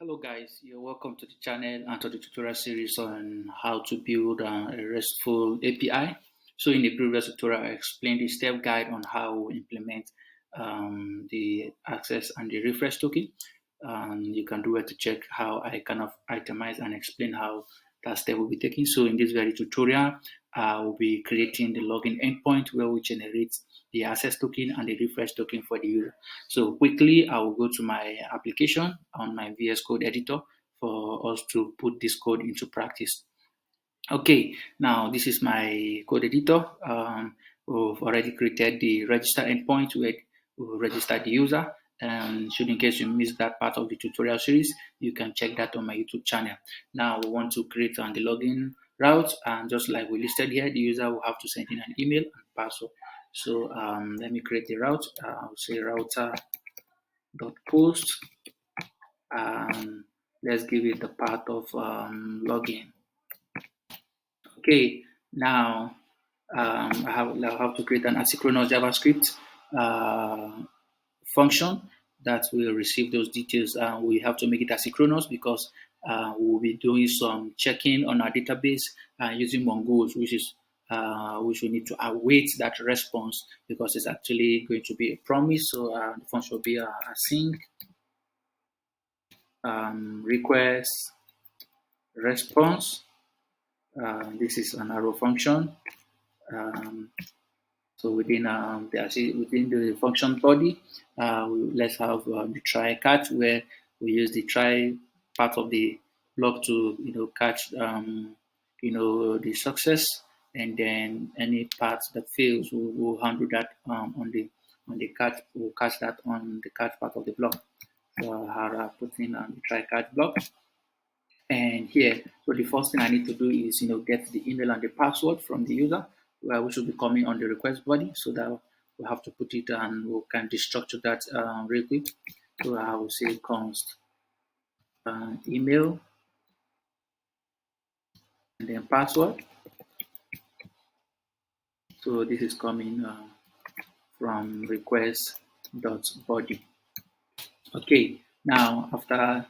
Hello guys, you're welcome to the channel and to the tutorial series on how to build a RESTful API. So in the previous tutorial, I explained the step guide on how we implement the access and the refresh token. You can do it to check how I kind of itemize and explain how that step will be taken. So in this very tutorial, I will be creating the login endpoint where we generate the access token and the refresh token for the user. So quickly, I will go to my application on my VS Code editor for us to put this code into practice. Okay, now this is my code editor. We've already created the register endpoint where we register the user. And should in case you missed that part of the tutorial series, you can check that on my YouTube channel. Now we want to create the login route, and just like we listed here, the user will have to send in an email and password. So let me create the route. I'll say router.post. Let's give it the path of login. Okay, now I'll have to create an asynchronous JavaScript function that will receive those details. We have to make it asynchronous because we'll be doing some checking on our database using Mongoose, which we need to await that response because it's actually going to be a promise. So the function will be async request response. This is an arrow function. So within the function body, let's have the try catch, where we use the try part of the block to catch the success, and then any part that fails, we'll handle that on the catch. We'll catch that on the catch part of the block. So I put in the try catch block. And here, so the first thing I need to do is, get the email and the password from the user, which will be coming on the request body. So that we'll have to put it, and we can destructure that real quick. So I will say const email and then password. So this is coming from request.body. Okay, now after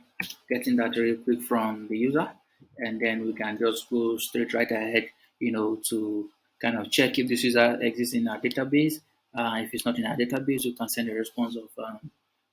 getting that real quick from the user, and then we can just go straight right ahead, to kind of check if this user exists in our database. If it's not in our database, we can send a response of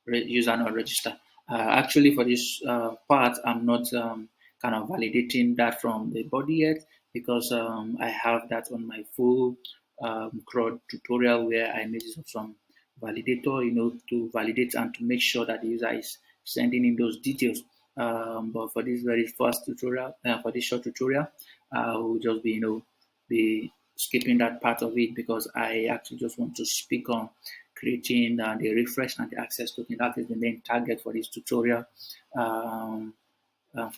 user not register. Actually, for this part, I'm not kind of validating that from the body yet because I have that on my full CRUD tutorial where I made use of some validator, to validate and to make sure that the user is sending in those details. But for this very first tutorial, for this short tutorial, we'll just be skipping that part of it because I actually just want to speak on creating the refresh and the access token. That is the main target for this tutorial, for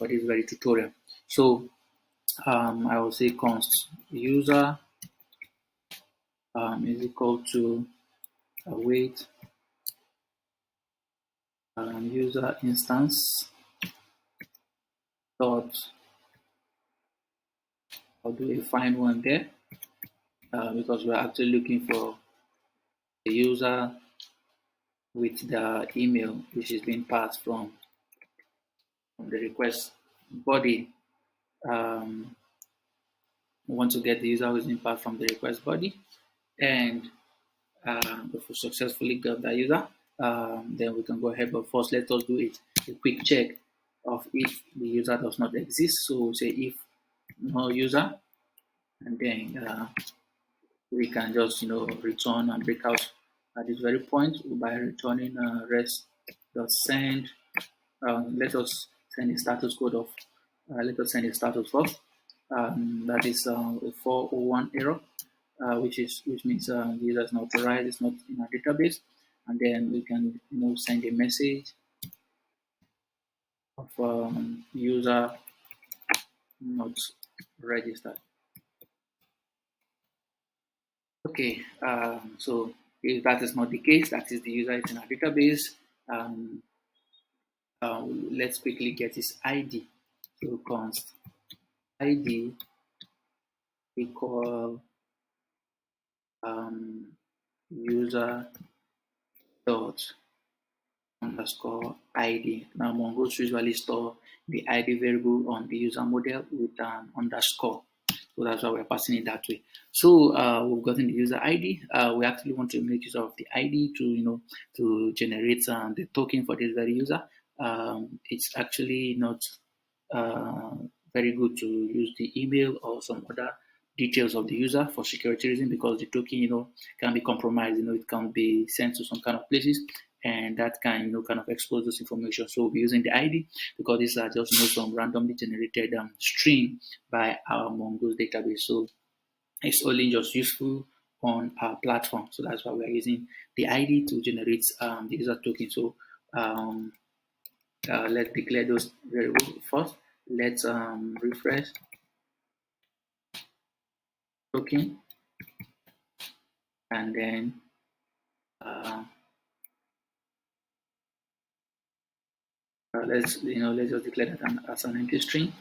this very tutorial. So I will say const user is equal to await user instance dot. I'll do a fine one there because we're actually looking for the user with the email which is being passed from the request body. We want to get the user who is being passed from the request body, and if we successfully got the user, then we can go ahead. But first, let us do a quick check of if the user does not exist. So we'll say if no user, and then we can just return and break out at this very point by returning rest.send. Let us send a status code of let us send a status first. That is a 401 error, which means the user is not authorized, it's not in our database, and then we can send a message of user not registered. Okay, so if that is not the case, that is the user is in our database. Let's quickly get his ID. So const ID equal user dot underscore ID. Now Mongoose usually store the ID variable on the user model with an underscore. So that's why we're passing it that way. So we've gotten the user ID. We actually want to make use of the ID to to generate the token for this very user. It's actually not uh, very good to use the email or some other details of the user for security reasons because the token can be compromised. It can be sent to some kind of places and that can kind of expose this information. So we'll be using the ID because these are just some randomly generated string by our Mongoose database. So it's only just useful on our platform. So that's why we're using the ID to generate the user token. So um, let's declare those variables first. Let's refresh token and then uh, let's just declare that as an empty string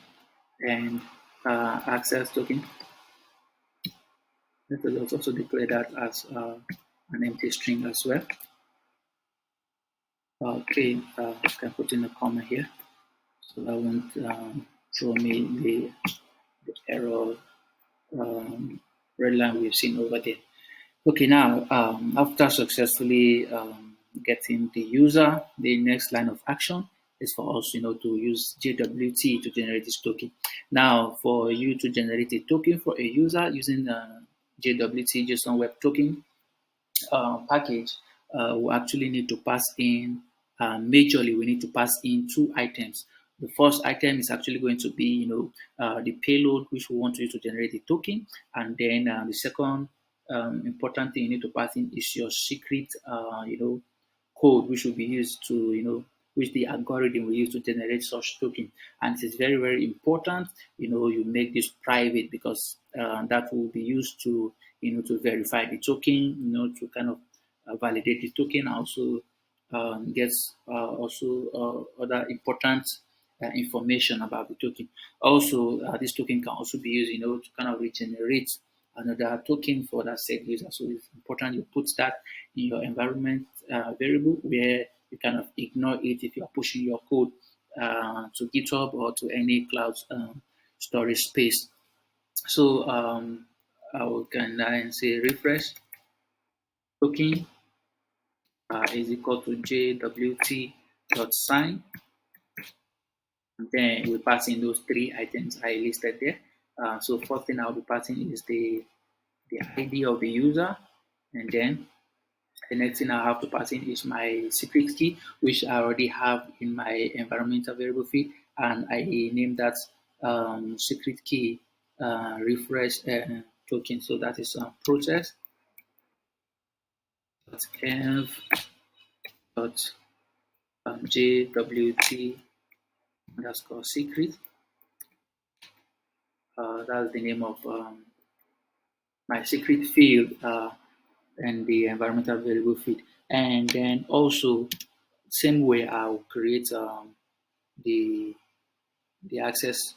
and access token. Let's also declare that as an empty string as well. Okay, I can put in a comma here so that won't show me the error red line we've seen over there. Okay, now after successfully getting the user, the next line of action is for us, to use JWT to generate this token. Now, for you to generate a token for a user using JWT JSON Web Token package, we actually need to pass in, majorly, we need to pass in two items. The first item is actually going to be, the payload which we want to use to generate the token, and then the second important thing you need to pass in is your secret, code which will be used to, which the algorithm will use to generate such token. And it is very, very important, you make this private because that will be used to, to verify the token, to kind of validate the token, also gets also other important information about the token. Also, this token can also be used, to kind of regenerate another token for that said user. So it's important you put that in your environment variable where you kind of ignore it if you're pushing your code to GitHub or to any cloud storage space. So I will can then say refresh token is equal to JWT dot sign. Then we pass in those three items I listed there. So first thing I'll be passing is the ID of the user, and then the next thing I have to pass in is my secret key, which I already have in my environmental variable feed, and I name that secret key refresh token. So that is process env dot jwt underscore secret. That's the name of my secret field and the environmental variable feed. And then also, same way I'll create the the access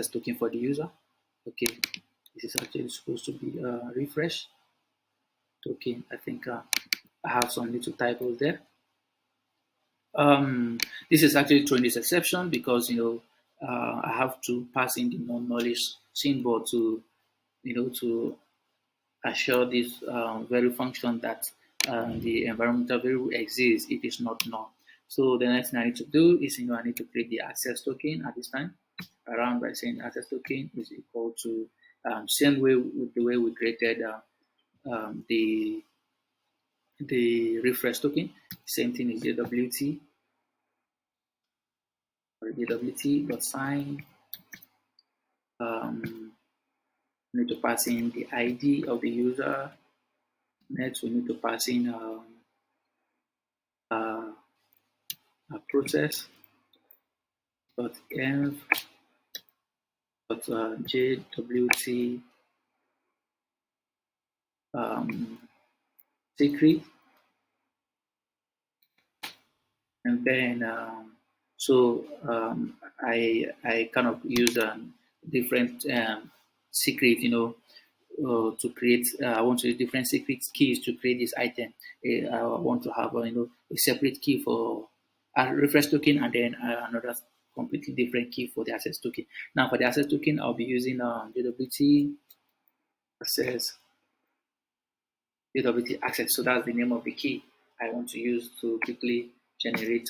token for the user. Okay, this is actually supposed to be refresh token. I think I have some little typos there. This is actually throwing this exception because I have to pass in the non-knowledge symbol to to assure this very function that the environmental variable exists. It is not null. So the next thing I need to do is I need to create the access token at this time around by saying access token is equal to same way with the way we created the refresh token. Same thing is JWT or JWT dot sign. We need to pass in the ID of the user. Next, we need to pass in uh, a process dot env dot jwt um, secret, and then I kind of use different secret, to create. I want to use different secret keys to create this item. I want to have a separate key for a refresh token and then another completely different key for the access token. Now for the access token, I'll be using JWT access JWT access. So that's the name of the key I want to use to quickly generate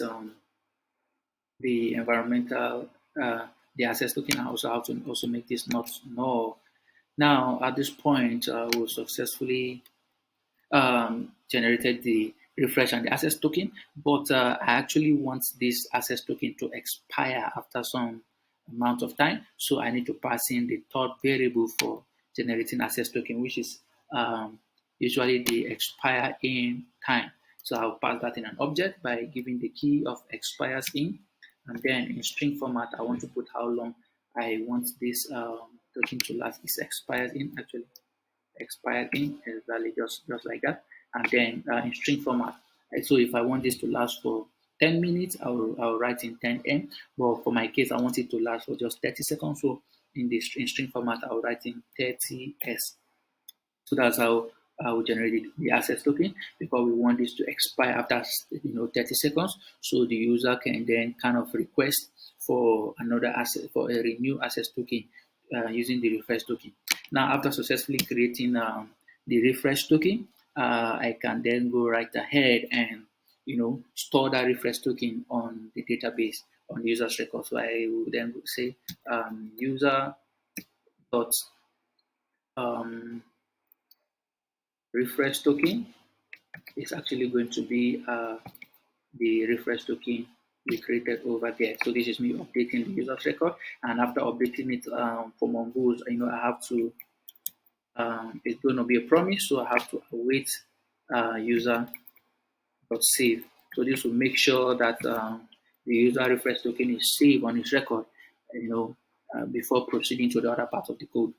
the environmental the access token. I also have to also make this not null. Now at this point, we'll successfully generated the refresh and the access token, but I actually want this access token to expire after some amount of time. So I need to pass in the third variable for generating access token, which is usually the expire in time. So I'll pass that in an object by giving the key of expires in, and then in string format, I want to put how long I want this token to last. This expires in actually expired in exactly just like that, and then in string format. So if I want this to last for 10 minutes, I'll write in 10m, but for my case I want it to last for just 30 seconds, so in string format I'll write in 30s. So that's how I will generate the access token, because we want this to expire after 30 seconds. So the user can then kind of request for another asset for a renew access token using the refresh token. Now after successfully creating the refresh token, I can then go right ahead and store that refresh token on the database on the user's record. So I will then say user dot um, refresh token is actually going to be the refresh token we created over there. So this is me updating the user's record, and after updating it for Mongoose, I have to it's going to be a promise, so I have to await user save. So this will make sure that the user refresh token is saved on his record, before proceeding to the other part of the code.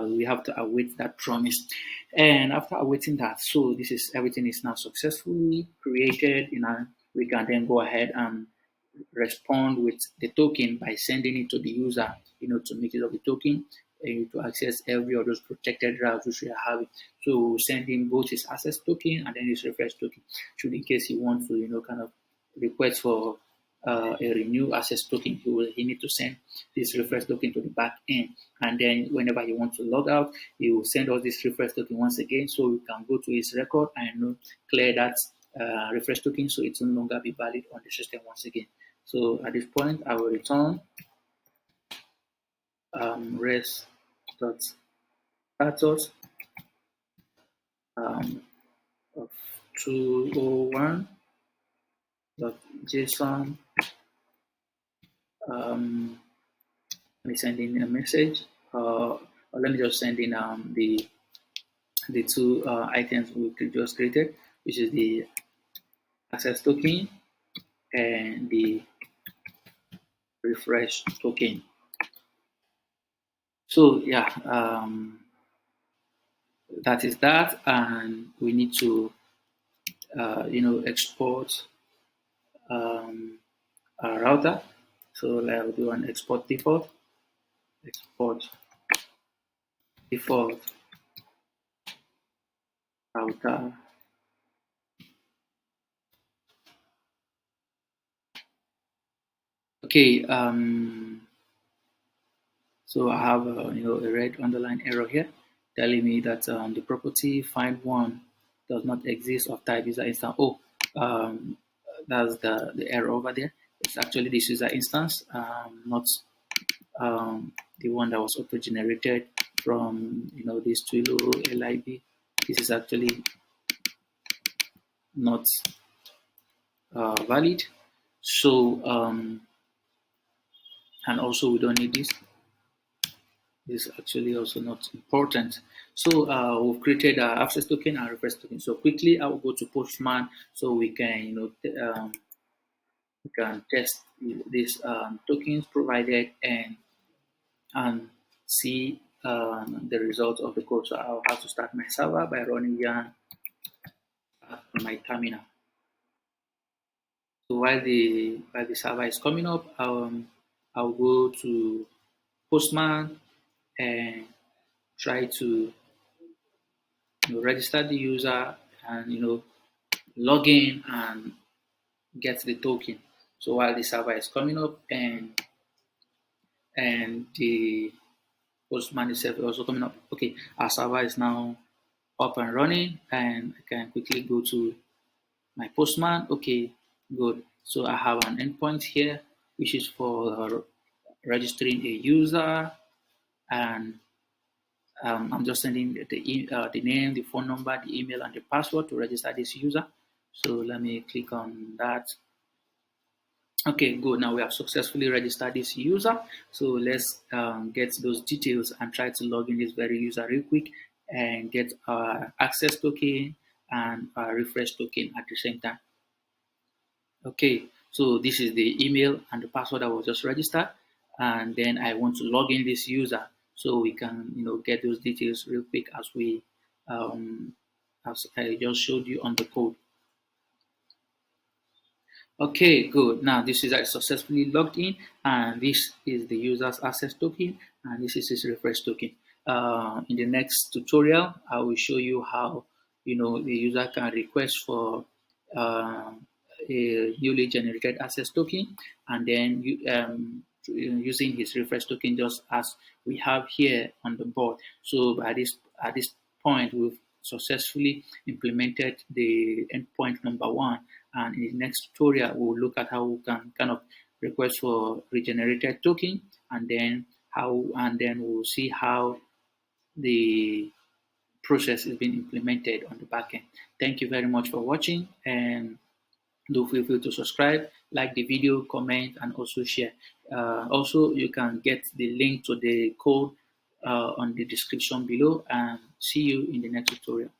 We have to await that promise. And after awaiting that, so this is everything is now successfully created. We can then go ahead and respond with the token by sending it to the user, to make use of the token to access every of those protected routes which we are having. So we'll send him both his access token and then his refresh token, should in case he wants to, kind of request for a renew access token, he need to send this refresh token to the back end. And then whenever he wants to log out, he will send us this refresh token once again, so we can go to his record and clear that refresh token, so it will no longer be valid on the system once again. So at this point, I will return res.status of 201.json. Let me send in a message, or let me just send in the two items we just created, which is the access token and the refresh token. So yeah, that is that, and we need to export our router. So I'll do an export default router. Okay, so I have a red underline error here telling me that the property find one does not exist of type user instance. Oh, that's the error over there. It's actually this user instance, not the one that was auto generated from this Twilio lib. This is actually not valid. So and also we don't need this. This is actually also not important. So we've created our access token and refresh token. So quickly I will go to Postman so we can we can test these tokens provided and see the result of the code. So I'll have to start my server by running yarn on my terminal. So while the server is coming up, I'll go to Postman and try to register the user and log in and get the token. So while the server is coming up and the postman itself is also coming up. Okay, our server is now up and running, and I can quickly go to my postman. Okay, good. So I have an endpoint here, which is for registering a user, and I'm just sending the name, the phone number, the email, and the password to register this user. So let me click on that. Okay, good. Now we have successfully registered this user. So let's get those details and try to log in this very user real quick and get our access token and our refresh token at the same time. Okay, so this is the email and the password I was just registered, and then I want to log in this user so we can get those details real quick um, as I just showed you on the code. Okay, good. Now this is successfully logged in, and this is the user's access token, and this is his refresh token. In the next tutorial, I will show you how the user can request for uh, a newly generated access token, and then using his refresh token just as we have here on the board. So at this point, we've successfully implemented the endpoint number one. And in the next tutorial, we'll look at how we can kind of request for regenerated token, and then we'll see how the process is being implemented on the backend. Thank you very much for watching, and do feel free to subscribe, like the video, comment, and also share. Also, you can get the link to the code on the description below, and see you in the next tutorial.